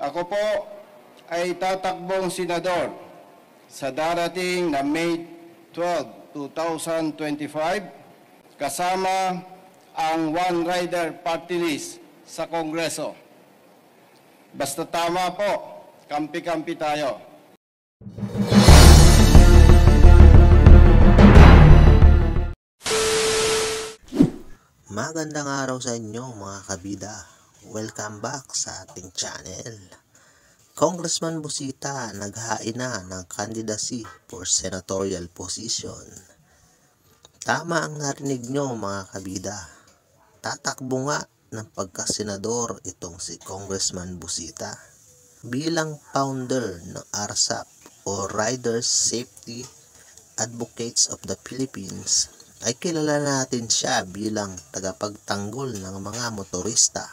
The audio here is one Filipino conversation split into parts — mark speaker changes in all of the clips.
Speaker 1: Ako po ay tatakbong senador sa darating na May 12, 2025 kasama ang One Rider Party List sa Kongreso. Basta tama po, kampi-kampi tayo.
Speaker 2: Magandang araw sa inyo mga kabida. Welcome back sa ating channel. Congressman Busita naghain na ng candidacy for senatorial position. Tama ang narinig nyo mga kabida. Tatakbo nga ng pagkasenador itong si Congressman Busita. Bilang founder ng RSAP o Riders Safety Advocates of the Philippines, ay kilala natin siya bilang tagapagtanggol ng mga motorista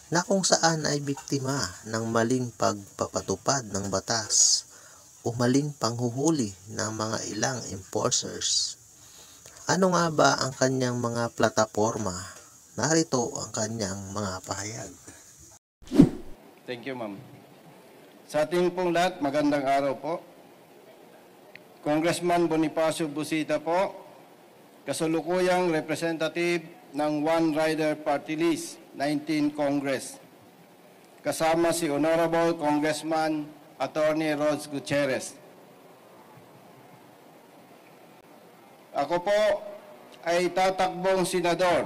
Speaker 2: na kung saan ay biktima ng maling pagpapatupad ng batas o maling panghuhuli ng mga ilang enforcers. Ano nga ba ang kanyang mga plataforma? Narito ang kanyang mga pahayag.
Speaker 1: Thank you, ma'am. Sa ating pong lahat, magandang araw po. Congressman Bonifacio Busita po, kasalukuyang representative ng One Rider Party List, 19 Congress. Kasama si Honorable Congressman Attorney Rods Gutierrez. Ako po ay tatakbong senador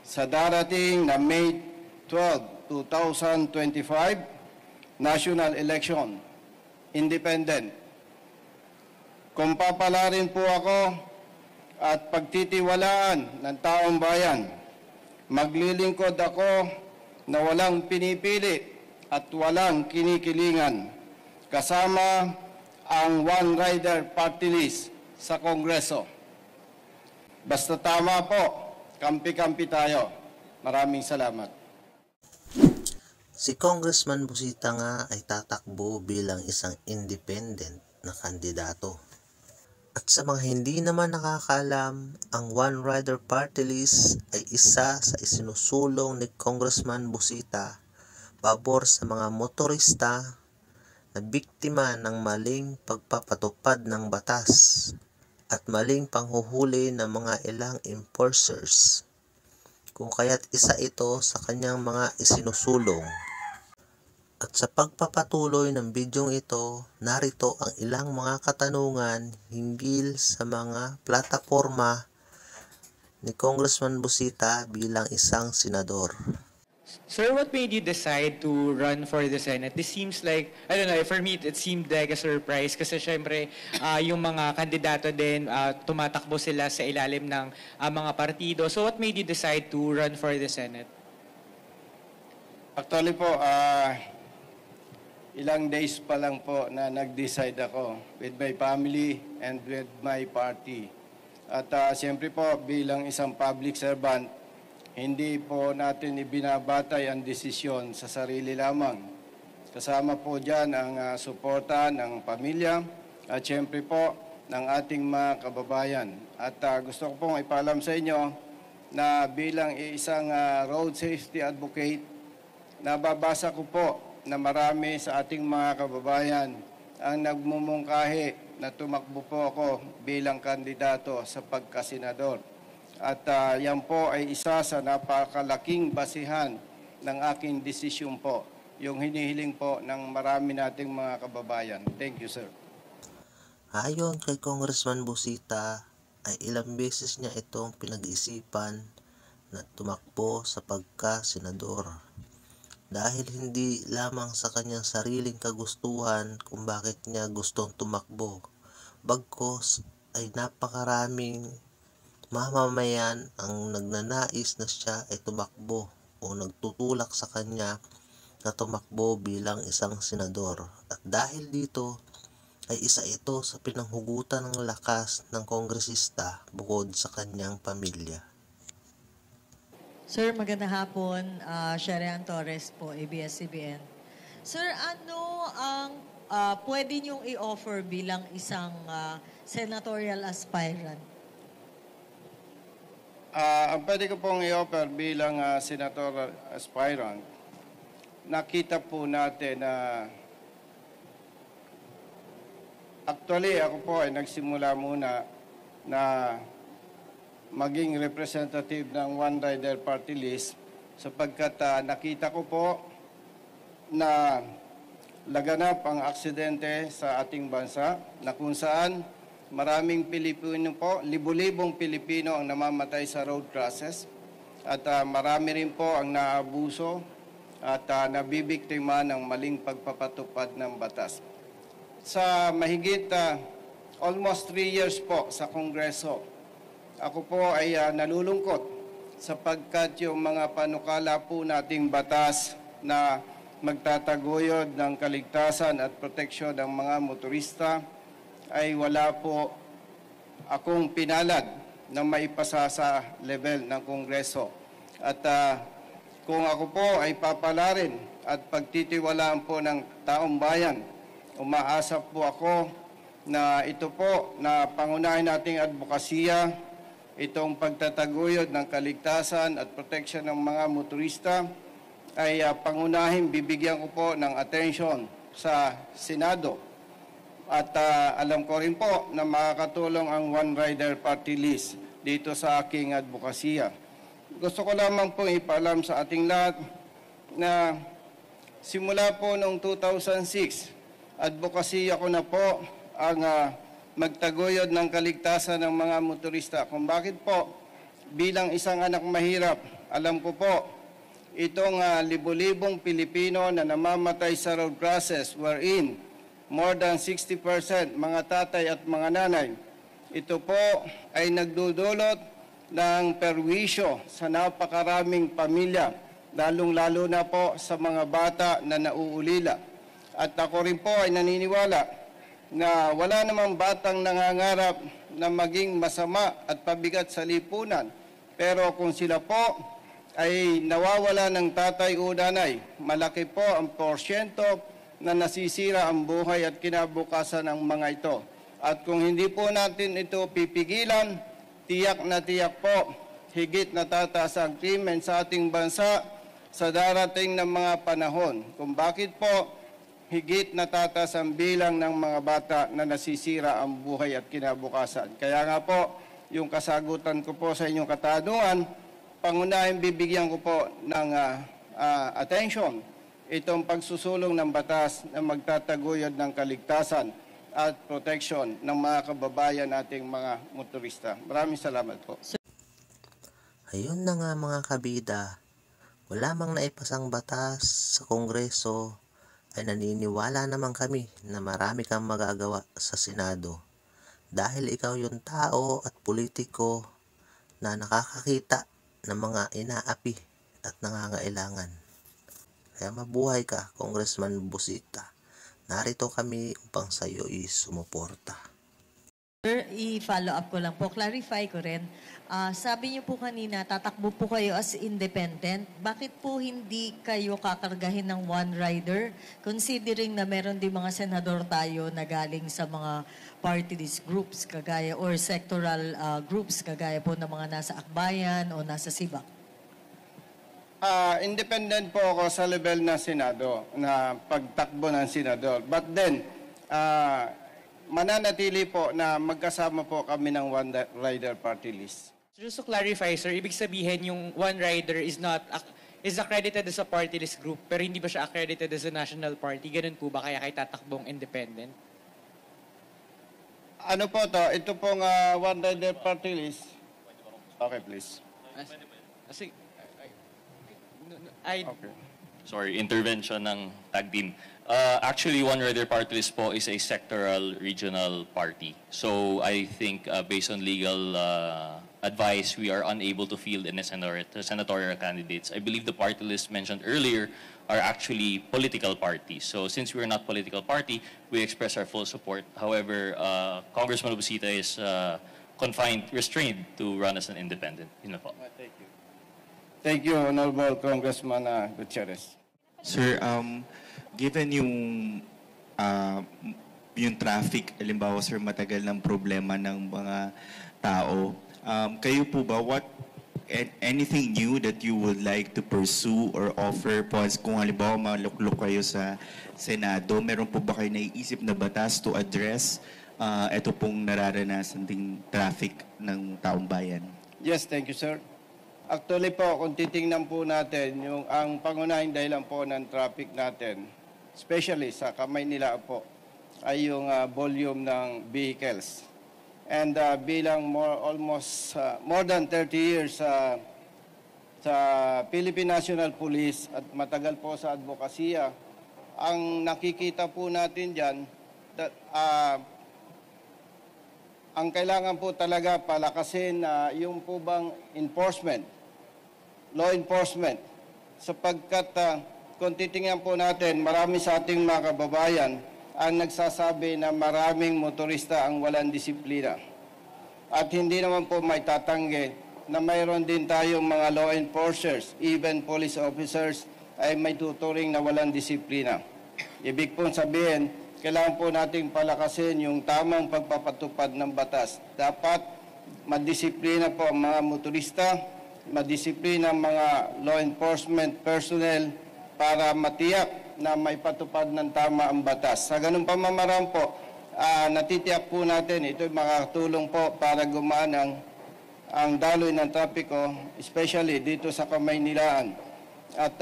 Speaker 1: sa darating na May 12, 2025 national election, independent. Kung papalarin po ako at pagtitiwalaan ng taong bayan, maglilingkod ako na walang pinipili at walang kinikilingan, kasama ang One Rider Party List sa Kongreso. Basta tama po, kampi-kampi tayo. Maraming salamat.
Speaker 2: Si Congressman Busita nga ay tatakbo bilang isang independent na kandidato. At sa mga hindi naman nakakaalam, ang One Rider Party List ay isa sa isinusulong ni Congressman Busita pabor sa mga motorista na biktima ng maling pagpapatupad ng batas at maling panghuhuli ng mga ilang enforcers. Kung kaya't isa ito sa kanyang mga isinusulong. At sa pagpapatuloy ng bidyong ito, narito ang ilang mga katanungan hinggil sa mga plataforma ni Congressman Busita bilang isang senador.
Speaker 3: Sir, what made you decide to run for the Senate? This seems like, I don't know, for me, it seemed like a surprise kasi syempre, yung mga kandidato din, tumatakbo sila sa ilalim ng mga partido. So what made you decide to run for the Senate?
Speaker 1: Actually po, ilang days pa lang po na nag-decide ako with my family and with my party. At siyempre po, bilang isang public servant, hindi po natin ibinabatay ang desisyon sa sarili lamang. Kasama po dyan ang suporta ng pamilya at siyempre po ng ating mga kababayan. At gusto ko pong ipaalam sa inyo na bilang isang road safety advocate, nababasa ko po na marami sa ating mga kababayan ang nagmumungkahi na tumakbo po ako bilang kandidato sa pagkasenador. At yan po ay isa sa napakalaking basihan ng aking desisyon po, yung hinihiling po ng marami nating mga kababayan. Thank you, sir.
Speaker 2: Ayon kay Congressman Busita, ay ilang beses niya itong pinag-isipan na tumakbo sa pagkasenador. Dahil hindi lamang sa kanyang sariling kagustuhan kung bakit niya gustong tumakbo, bagkus ay napakaraming mamamayan ang nagnanais na siya ay tumakbo o nagtutulak sa kanya na tumakbo bilang isang senador. At dahil dito ay isa ito sa pinanghugutan ng lakas ng kongresista bukod sa kanyang pamilya.
Speaker 4: Sir, magandang hapon. Sherian Torres po, ABS-CBN. Sir, ano ang pwede niyong i-offer bilang isang senatorial aspirant?
Speaker 1: Ang pwede ko pong i-offer bilang senator aspirant nakita po natin na actually ako po ay nagsimula muna na maging representative ng One Rider Party List sapagkat nakita ko po na laganap ang aksidente sa ating bansa na kung saan maraming Pilipino po, libu-libong Pilipino ang namamatay sa road crashes at marami rin po ang naabuso at nabibiktima ng maling pagpapatupad ng batas. Sa mahigit almost 3 years po sa Kongreso, ako po ay nalulungkot sapagkat yung mga panukala po nating batas na magtataguyod ng kaligtasan at proteksyon ng mga motorista ay wala po akong pinalad na maipasa sa level ng Kongreso. At kung ako po ay papalarin at pagtitiwalaan po ng taong bayan, umaasa po ako na ito po na pangunahin nating advokasya, itong pagtataguyod ng kaligtasan at proteksyon ng mga motorista ay pangunahin bibigyan ko po ng atensyon sa Senado. At alam ko rin po na makakatulong ang One Rider Party List dito sa aking advokasya. Gusto ko lamang po ipaalam sa ating lahat na simula po noong 2006, advokasya ko na po ang magtaguyod ng kaligtasan ng mga motorista. Kung bakit po, bilang isang anak mahirap, alam ko po, itong libu-libong Pilipino na namamatay sa road crashes wherein more than 60% mga tatay at mga nanay, ito po ay nagdudulot ng perwisyo sa napakaraming pamilya, lalong-lalo na po sa mga bata na nauulila. At ako rin po ay naniniwala na wala namang batang nangangarap na maging masama at pabigat sa lipunan. Pero kung sila po ay nawawala ng tatay o nanay, malaki po ang porsyento na nasisira ang buhay at kinabukasan ng mga ito. At kung hindi po natin ito pipigilan, tiyak na tiyak po, higit na tataas ang krimen sa ating bansa sa darating ng mga panahon. Kung bakit po, higit na tataas ang bilang ng mga bata na nasisira ang buhay at kinabukasan. Kaya nga po, yung kasagutan ko po sa inyong katanungan, pangunahin bibigyan ko po ng attention itong pagsusulong ng batas na magtataguyod ng kaligtasan at protection ng mga kababayan nating mga motorista. Maraming salamat po.
Speaker 2: Ayun na nga mga kabida, wala mang naipasang batas sa Kongreso, ay naniniwala naman kami na marami kang magagawa sa Senado dahil ikaw yung tao at politiko na nakakakita ng mga inaapi at nangangailangan. Kaya mabuhay ka, Congressman Busita. Narito kami upang sa iyo isumuporta.
Speaker 4: Sir, i-follow up ko lang po, clarify ko rin. Sabi niyo po kanina, tatakbo po kayo as independent. Bakit po hindi kayo kakargahin ng one rider? Considering na meron din mga senador tayo na galing sa mga party list groups kagaya or sectoral groups kagaya po ng mga nasa Akbayan o nasa Sibak.
Speaker 1: Independent po ako sa level na Senado, na pagtakbo ng Senador. But then, mananatili po na magkasama po kami ng One Rider Party List.
Speaker 3: Just to clarify, sir, ibig sabihin yung one rider is accredited as a party list group, pero hindi ba siya accredited as a national party? Ganun po ba kaya kayo tatakbong independent?
Speaker 1: Ano po to? Ito pong One Rider Party List. Okay, please.
Speaker 3: Okay.
Speaker 5: Sorry, intervention ng tag team. Actually, One Rider Party List po is a sectoral regional party. So I think based on legal advice, we are unable to field any senatorial candidates. I believe the party list mentioned earlier are actually political parties. So since we're not political party, we express our full support. However, Congressman Busita is restrained to run as an independent. Yun na po.
Speaker 1: Thank you. Thank you, Honorable Congressman Gutierrez.
Speaker 6: Sir, given yung traffic, halimbawa sir, matagal ng problema ng mga tao, kayo po ba, what anything new that you would like to pursue or offer po? Kung halimbawa maluklok kayo sa Senado, meron po ba kayo naiisip na batas to address ito pong nararanasan ding traffic ng taong bayan?
Speaker 1: Yes, thank you, sir. Actually po, kung titingnan po natin, ang pangunahing dahilan po ng traffic natin, especially sa Kamaynila po, ay yung volume ng vehicles. And bilang more than 30 years sa Philippine National Police at matagal po sa advokasya, ang nakikita po natin dyan, ang kailangan po talaga palakasin yung po bang enforcement, law enforcement, sapagkat kung titingnan po natin, marami sa ating mga kababayan ang nagsasabi na maraming motorista ang walang disiplina. At hindi naman po may tatanggi na mayroon din tayong mga law enforcers, even police officers, ay may tuturing na walang disiplina. Ibig po sabihin, kailangan po nating palakasin yung tamang pagpapatupad ng batas. Dapat madisiplina po ang mga motorista, madisiplina ang mga law enforcement personnel para matiyak na may patupad ng tama ang batas. Sa ganung pamamaraan po, natitiyak po natin, ito makakatulong po para gumaan ang daloy ng trapiko, especially dito sa Kamaynilaan. At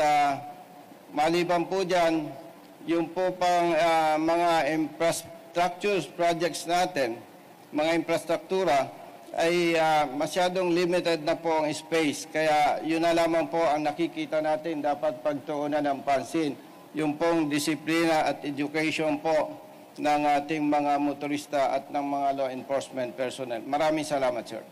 Speaker 1: maliban po dyan, yung po pang mga infrastructure projects natin, mga infrastruktura, ay masyadong limited na po ang space. Kaya yun na lamang po ang nakikita natin dapat pagtuunan ng pansin. Yung pong disiplina at education po ng ating mga motorista at ng mga law enforcement personnel. Maraming salamat, sir.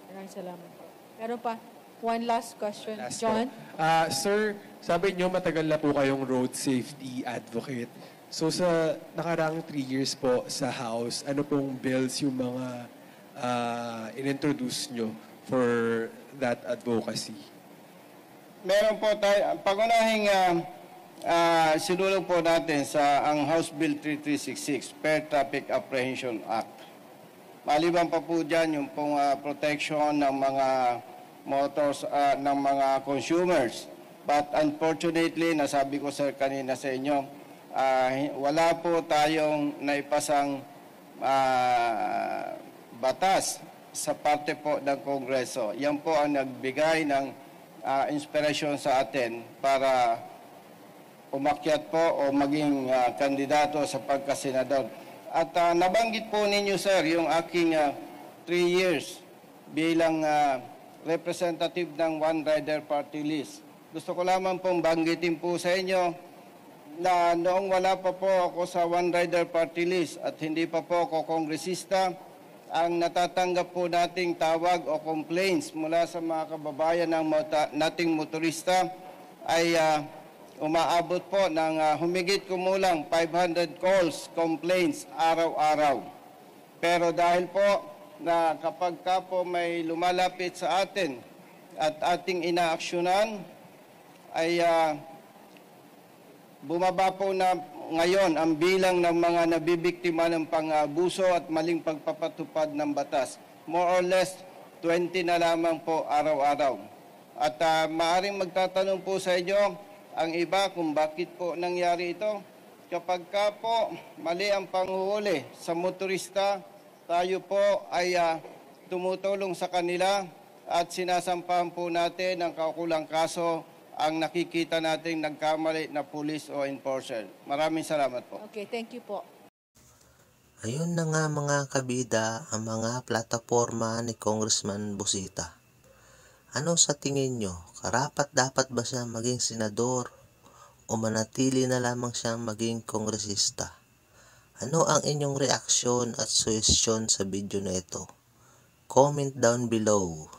Speaker 7: Maraming salamat po. Meron pa? One last question.
Speaker 8: Last
Speaker 7: John?
Speaker 8: po. Sir, sabi niyo matagal na po kayong road safety advocate. So sa nakarang 3 years po sa House, ano pong bills yung mga inintroduce nyo for that advocacy?
Speaker 1: Meron po tayo, pagunahing sinulong po natin sa ang House Bill 3366, Fair Traffic Apprehension Act. Maliban pa po dyan yung pong protection ng mga motors, ng mga consumers. But unfortunately, nasabi ko sir kanina sa inyo, wala po tayong naipasang batas sa parte po ng Kongreso. Yan po ang nagbigay ng inspirasyon sa atin para umakyat po o maging kandidato sa pagkasenador. At nabanggit po ninyo sir yung aking 3 years bilang representative ng One Rider Party List. Gusto ko lamang pong banggitin po sa inyo na noong wala pa po ako sa One Rider Party List at hindi pa po ako kongresista, ang natatanggap po nating tawag o complaints mula sa mga kababayan ng nating motorista ay umaabot po ng humigit kumulang 500 calls, complaints araw-araw. Pero dahil po na kapag ka po may lumalapit sa atin at ating inaaksyonan, ay bumaba po na ngayon ang bilang ng mga nabibiktima ng pang-abuso at maling pagpapatupad ng batas. More or less, 20 na lamang po araw-araw. At maaring magtatanong po sa inyo, ang iba kung bakit po nangyari ito. Kapag ka po mali ang panghuhuli sa motorista, tayo po ay tumutulong sa kanila at sinasampahan po natin ng kaukulang kaso ang nakikita nating nagkamali na pulis o enforcer. Maraming salamat po.
Speaker 7: Okay, thank you po.
Speaker 2: Ayun na nga mga kabida ang mga plataforma ni Congressman Busita. Ano sa tingin nyo? Karapat-dapat ba siya maging senador o manatili na lamang siyang maging kongresista? Ano ang inyong reaksyon at suhestyon sa video na ito? Comment down below.